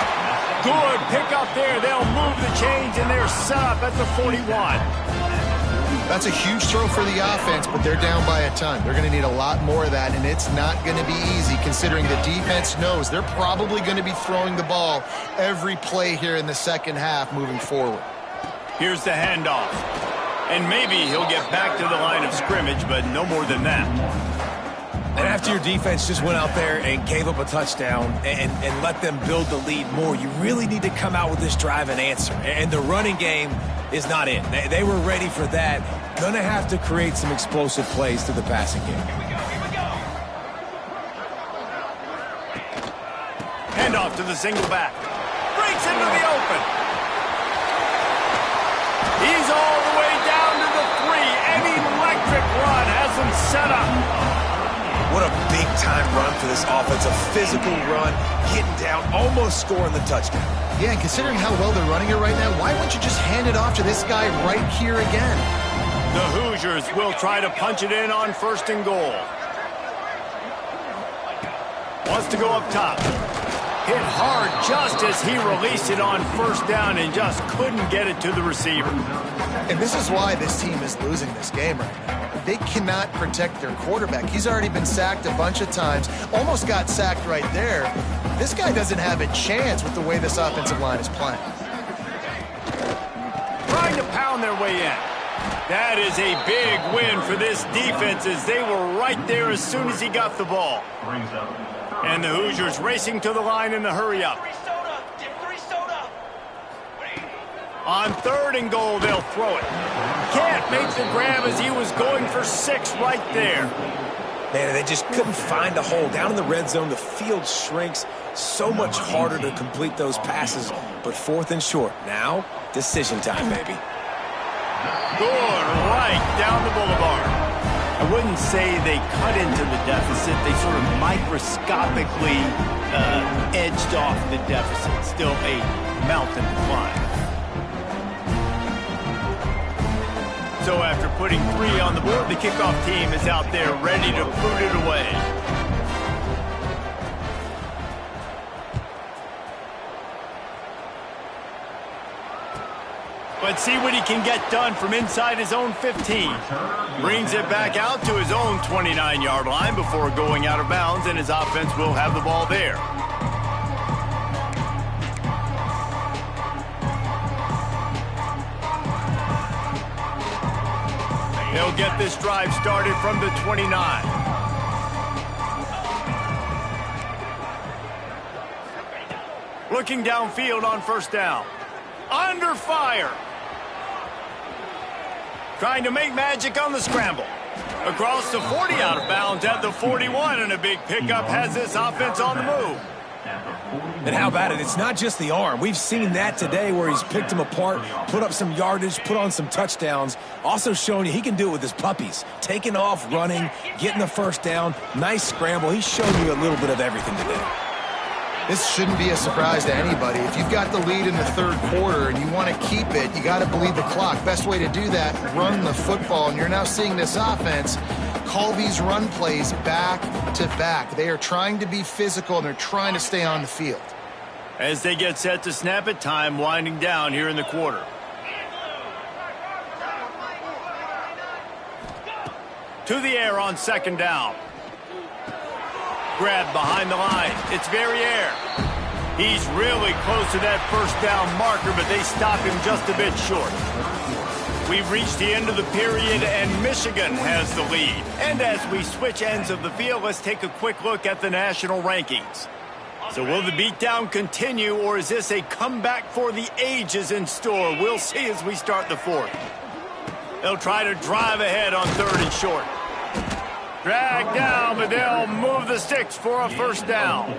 Good pick up there. They'll move the chains, and they're set up at the 41. That's a huge throw for the offense, but they're down by a ton. They're going to need a lot more of that, and it's not going to be easy considering the defense knows they're probably going to be throwing the ball every play here in the second half moving forward. Here's the handoff. And maybe he'll get back to the line of scrimmage, but no more than that. And after your defense just went out there and gave up a touchdown and let them build the lead more, you really need to come out with this drive and answer. And the running game is not in. They were ready for that. Going to have to create some explosive plays through the passing game. Here we go. Handoff to the single back. Breaks into the open. He's all the way down to the 3. An electric run has him set up. What a big-time run for this offense. A physical run, getting down, almost scoring the touchdown. Yeah, and considering how well they're running it right now, why wouldn't you just hand it off to this guy right here again? The Hoosiers will try to punch it in on 1st and goal. Wants to go up top. Hit hard just as he released it on first down and just couldn't get it to the receiver. And this is why this team is losing this game right now. They cannot protect their quarterback. He's already been sacked a bunch of times, almost got sacked right there. This guy doesn't have a chance with the way this offensive line is playing. Trying to pound their way in. That is a big win for this defense as they were right there as soon as he got the ball. And the Hoosiers racing to the line in the hurry-up. On 3rd and goal, they'll throw it. Can't make the grab as he was going for 6 right there. Man, they just couldn't find a hole. Down in the red zone, the field shrinks. So much harder to complete those passes. But 4th and short. Now, decision time, baby. Good right down the boulevard. I wouldn't say they cut into the deficit. They sort of microscopically edged off the deficit. Still a mountain to climb. So after putting 3 on the board, the kickoff team is out there ready to put it away. Let's see what he can get done from inside his own 15. Brings it back out to his own 29-yard line before going out of bounds, and his offense will have the ball there. They'll get this drive started from the 29. Looking downfield on first down. Under fire. Trying to make magic on the scramble. Across the 40, out of bounds at the 41, and a big pickup has this offense on the move. And how about it? It's not just the arm. We've seen that today where he's picked them apart, put up some yardage, put on some touchdowns. Also showing you he can do it with his puppies. Taking off, running, getting the first down. Nice scramble. He's shown you a little bit of everything today. This shouldn't be a surprise to anybody. If you've got the lead in the 3rd quarter and you want to keep it, you got to bleed the clock. Best way to do that, run the football. And you're now seeing this offense call these run plays back to back. They are trying to be physical, and they're trying to stay on the field. As they get set to snap it, time winding down here in the quarter. To the air on 2nd down. Grab behind the line. It's Verrier. He's really close to that first down marker, but they stop him just a bit short. We've reached the end of the period, and Michigan has the lead. And as we switch ends of the field, let's take a quick look at the national rankings. So will the beatdown continue, or is this a comeback for the ages in store? We'll see as we start the 4th. They'll try to drive ahead on 3rd and short. Drag down, but they'll move the sticks for a first down.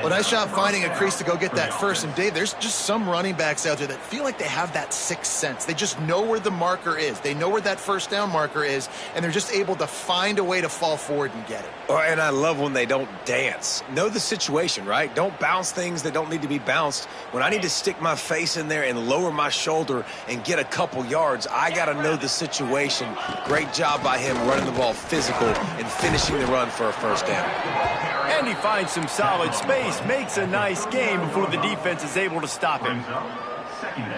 Well, nice job finding a crease to go get that first. And, Dave, there's just some running backs out there that feel like they have that 6th sense. They just know where the marker is. They know where that first down marker is, and they're just able to find a way to fall forward and get it. Oh, and I love when they don't dance. Know the situation, right? Don't bounce things that don't need to be bounced. When I need to stick my face in there and lower my shoulder and get a couple yards, I got to know the situation. Great job by him running the ball physical and finishing the run for a first down. And he finds some solid space, makes a nice game before the defense is able to stop him.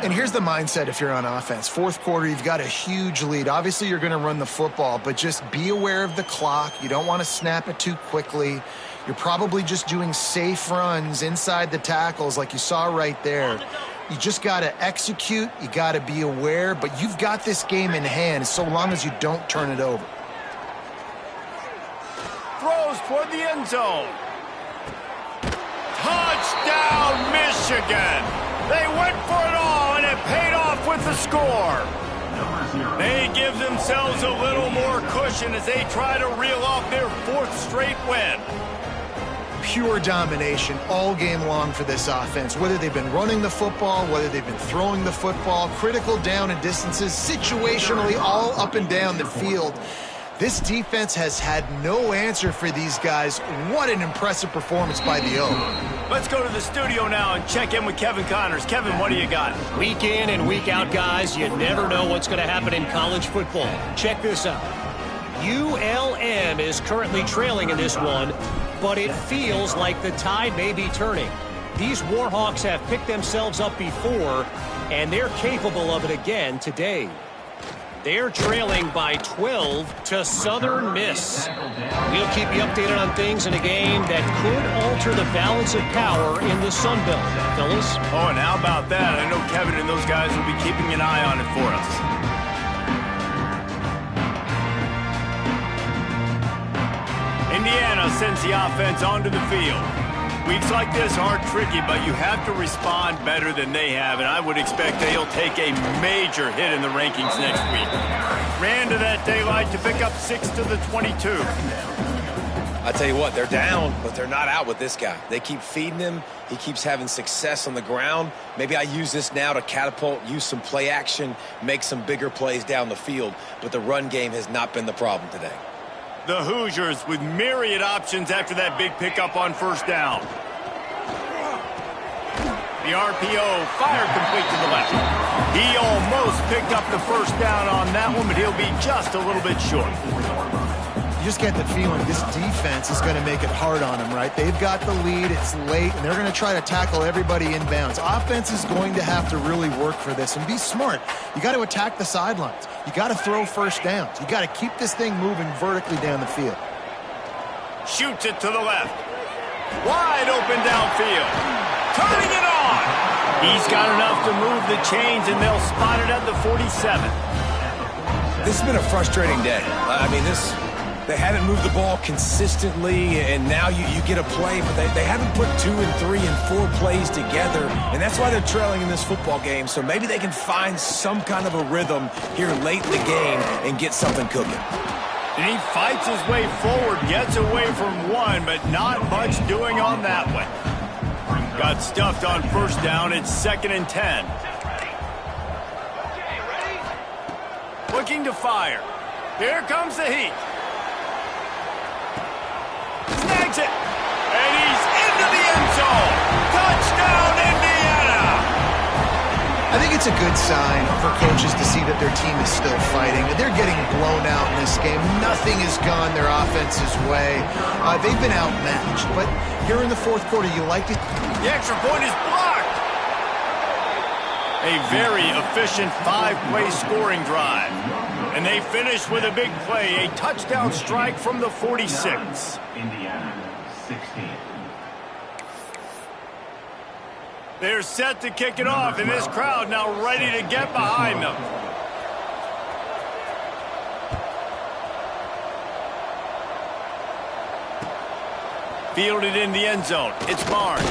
And here's the mindset if you're on offense. 4th quarter, you've got a huge lead. Obviously, you're going to run the football, but just be aware of the clock. You don't want to snap it too quickly. You're probably just doing safe runs inside the tackles like you saw right there. You just got to execute. You got to be aware, but you've got this game in hand so long as you don't turn it over. Throws toward the end zone. Touchdown, Michigan! They went for it all, and it paid off with the score. They give themselves a little more cushion as they try to reel off their 4th straight win. Pure domination all game long for this offense. Whether they've been running the football, whether they've been throwing the football, critical down and distances, situationally all up and down the field. This defense has had no answer for these guys. What an impressive performance by the O. Let's go to the studio now and check in with Kevin Connors. Kevin, what do you got? Week in and week out, guys, you never know what's going to happen in college football. Check this out. ULM is currently trailing in this one, but it feels like the tide may be turning. These Warhawks have picked themselves up before, and they're capable of it again today. They're trailing by 12 to Southern Miss. We'll keep you updated on things in a game that could alter the balance of power in the Sun Belt, fellas. Oh, and how about that? I know Kevin and those guys will be keeping an eye on it for us. Indiana sends the offense onto the field. Weeks like this are tricky, but you have to respond better than they have, and I would expect they'll take a major hit in the rankings next week. Ran to that daylight to pick up 6 to the 22. I tell you what, they're down, but they're not out with this guy. They keep feeding him. He keeps having success on the ground. Maybe I use this now to catapult, use some play action, make some bigger plays down the field, but the run game has not been the problem today. The Hoosiers with myriad options after that big pickup on first down. The RPO fired complete to the left. He almost picked up the first down on that one, but he'll be just a little bit short. You just get the feeling this defense is going to make it hard on them, right? They've got the lead, it's late, and they're going to try to tackle everybody inbounds. Offense is going to have to really work for this and be smart. You got to attack the sidelines. You got to throw first downs. You got to keep this thing moving vertically down the field. Shoots it to the left. Wide open downfield. Turning it on. He's got enough to move the chains, and they'll spot it at the 47. This has been a frustrating day. I mean, they haven't moved the ball consistently, and now you get a play, but they haven't put 2 and 3 and 4 plays together, and that's why they're trailing in this football game. So maybe they can find some kind of a rhythm here late in the game and get something cooking. And he fights his way forward, gets away from one, but not much doing on that one. Got stuffed on first down. It's 2nd and 10. Looking to fire. Here comes the heat. Snags it. And he's into the end zone. Touchdown, Indiana. I think it's a good sign for coaches to see that their team is still fighting. They're getting blown out in this game. Nothing has gone their offense's way. They've been outmatched. But here in the fourth quarter, you like to... The extra point is blocked. A very efficient 5-play scoring drive. And they finish with a big play, a touchdown strike from the 46. Indiana, 16. They're set to kick it off, and this crowd now ready to get behind them. Fielded in the end zone. It's Barnes.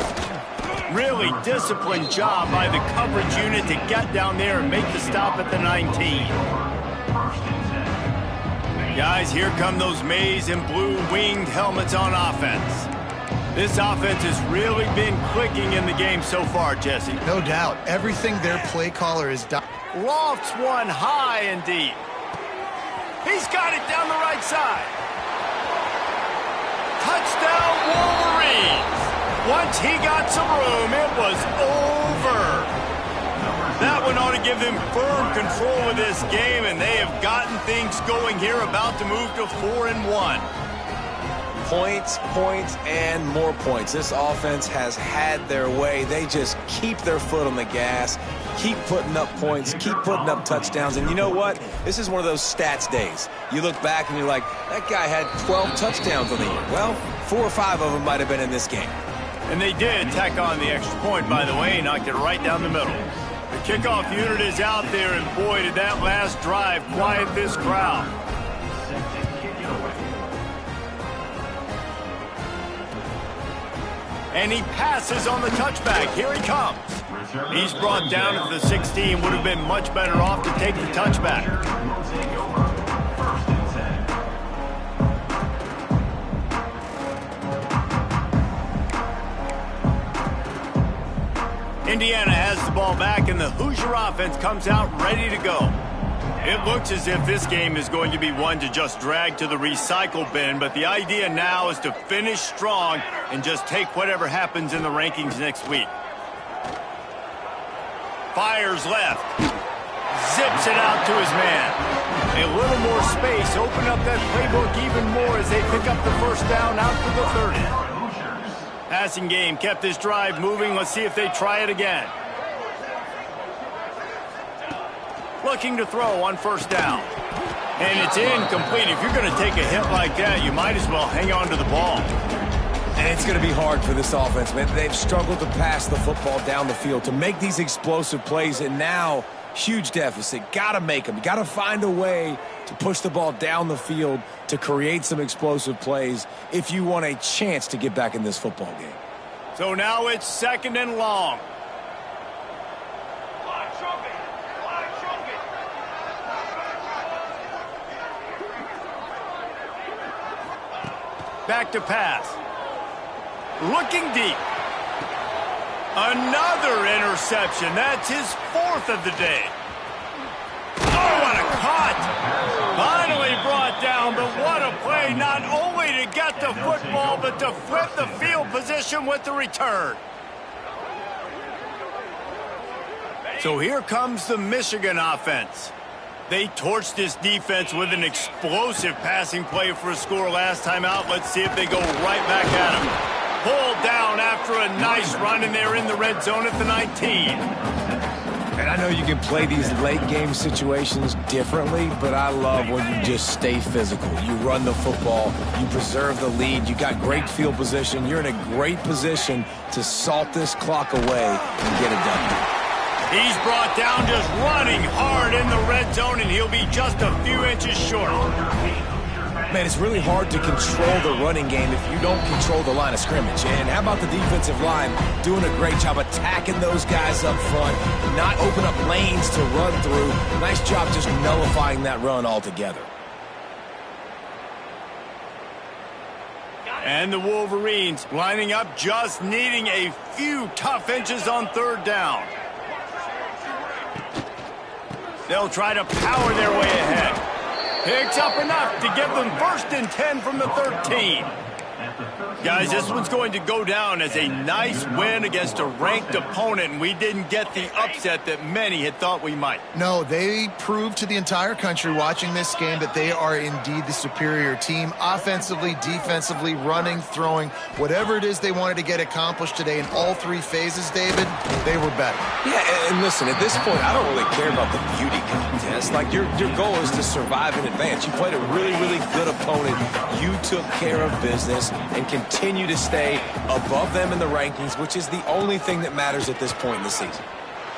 Really disciplined job by the coverage unit to get down there and make the stop at the 19. Guys, here come those maize and blue winged helmets on offense. This offense has really been clicking in the game so far, Jesse. No doubt. Everything their play caller has done. Lofts one high and deep. He's got it down the right side. Touchdown, Wolverines. Once he got some room, it was over. That one ought to give them firm control of this game, and they have gotten things going here, about to move to 4-1. Points, points, and more points. This offense has had their way. They just keep their foot on the gas, keep putting up points, keep putting up touchdowns. And you know what? This is one of those stats days. You look back and you're like, that guy had 12 touchdowns on the year. Well, 4 or 5 of them might have been in this game. And they did tack on the extra point, by the way, knocked it right down the middle. The kickoff unit is out there, and boy, did that last drive quiet this crowd. And he passes on the touchback. Here he comes. He's brought down at the 16. Would have been much better off to take the touchback. Indiana has the ball back, and the Hoosier offense comes out ready to go. It looks as if this game is going to be one to just drag to the recycle bin, but the idea now is to finish strong and just take whatever happens in the rankings next week. Fires left. Zips it out to his man. A little more space. Open up that playbook even more as they pick up the first down out to the 30. Passing game kept this drive moving. Let's see if they try it again. Looking to throw on first down. And it's incomplete. If you're going to take a hit like that, you might as well hang on to the ball. And it's going to be hard for this offense, man. They've struggled to pass the football down the field, to make these explosive plays, and now huge deficit. Got to make them. You got to find a way to push the ball down the field to create some explosive plays if you want a chance to get back in this football game. So now it's 2nd and long. Back to pass. Looking deep. Another interception. That's his 4th of the day. Oh, what a cut. Finally brought down, but what a play. Not only to get the football, but to flip the field position with the return. So here comes the Michigan offense. They torched this defense with an explosive passing play for a score last time out. Let's see if they go right back at him. Pulled down after a nice run, and they're in the red zone at the 19. And I know you can play these late game situations differently, but I love when you just stay physical. You run the football, you preserve the lead, you got great field position, you're in a great position to salt this clock away and get it done. He's brought down just running hard in the red zone, and he'll be just a few inches short. Man, it's really hard to control the running game if you don't control the line of scrimmage. And how about the defensive line doing a great job attacking those guys up front, not open up lanes to run through. Nice job just nullifying that run altogether. And the Wolverines lining up, just needing a few tough inches on 3rd down. They'll try to power their way ahead. Picks up enough to give them 1st and 10 from the 13. Guys, this one's going to go down as a nice win against a ranked opponent, and we didn't get the upset that many had thought we might. No, they proved to the entire country watching this game that they are indeed the superior team. Offensively, defensively, running, throwing, whatever it is they wanted to get accomplished today in all 3 phases, David, they were better. Yeah, and listen, at this point, I don't really care about the beauty contest. Like, your goal is to survive in advance. You played a really, really good opponent. You took care of business and continue to stay above them in the rankings, which is the only thing that matters at this point in the season.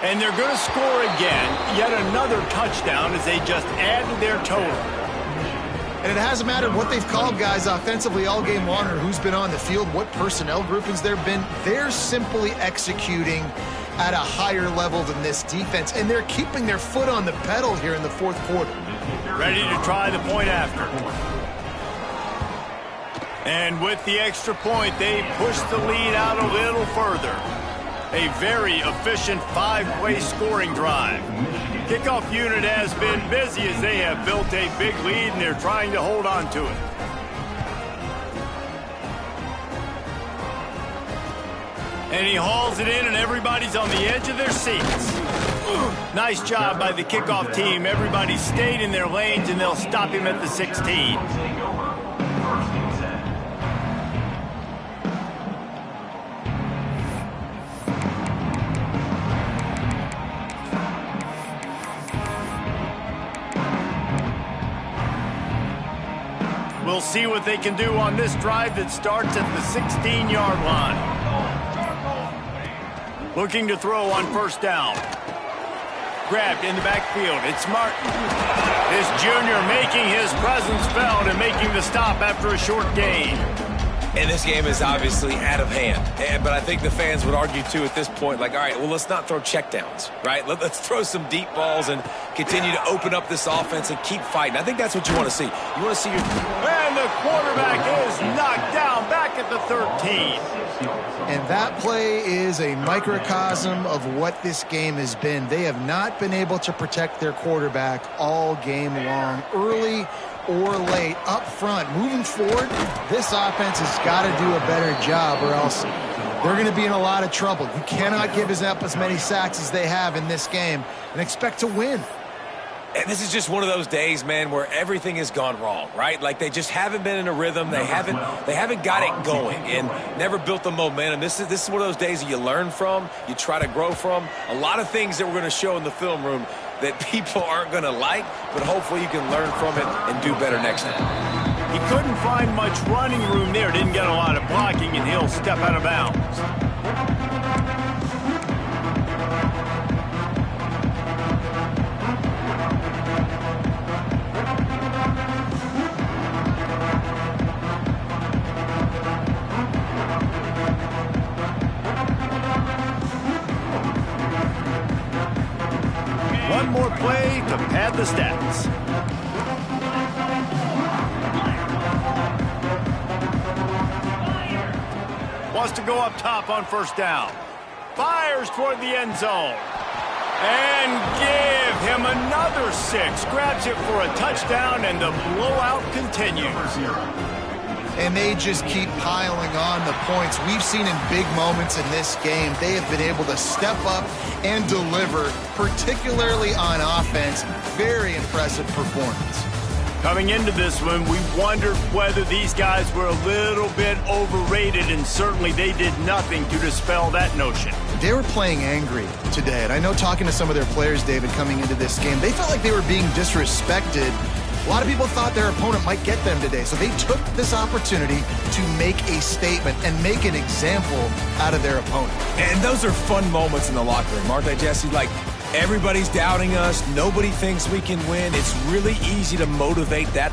And they're going to score again, yet another touchdown as they just add to their total. And it hasn't mattered what they've called guys offensively all game long or who's been on the field, what personnel groupings there have been. They're simply executing at a higher level than this defense, and they're keeping their foot on the pedal here in the 4th quarter. Ready to try the point after. And with the extra point, they push the lead out a little further. A very efficient 5-play scoring drive. Kickoff unit has been busy as they have built a big lead, and they're trying to hold on to it. And he hauls it in, and everybody's on the edge of their seats. Nice job by the kickoff team. Everybody stayed in their lanes, and they'll stop him at the 16. We'll see what they can do on this drive that starts at the 16-yard line. Looking to throw on first down. Grabbed in the backfield. It's Martin. This junior making his presence felt and making the stop after a short gain. And this game is obviously out of hand. But I think the fans would argue, too, at this point, like, all right, well, let's not throw checkdowns, right? Let's throw some deep balls and continue to open up this offense and keep fighting. I think that's what you want to see. You want to see your... And the quarterback is knocked down back at the 13. And that play is a microcosm of what this game has been. They have not been able to protect their quarterback all game long. Early or late, up front, moving forward, this offense has got to do a better job or else they're going to be in a lot of trouble. You cannot give up as many sacks as they have in this game and expect to win. And this is just one of those days, man, where everything has gone wrong, right? Like they just haven't been in a rhythm. They haven't got it going and never built the momentum. This is one of those days that you learn from, you try to grow from. A lot of things that we're going to show in the film room that people aren't going to like, but hopefully you can learn from it and do better next time. He couldn't find much running room there. Didn't get a lot of blocking, and he'll step out of bounds. One more play to pad the stats. Wants to go up top on first down. Fires toward the end zone. And give him another 6. Grabs it for a touchdown, and the blowout continues. And they just keep piling on the points. We've seen in big moments in this game, they have been able to step up and deliver, particularly on offense. Very impressive performance. Coming into this one, we wondered whether these guys were a little bit overrated, and certainly they did nothing to dispel that notion. They were playing angry today, and I know talking to some of their players, David, coming into this game, they felt like they were being disrespected. A lot of people thought their opponent might get them today, so they took this opportunity to make a statement and make an example out of their opponent. And those are fun moments in the locker room, aren't they, Jesse? Like, everybody's doubting us. Nobody thinks we can win. It's really easy to motivate that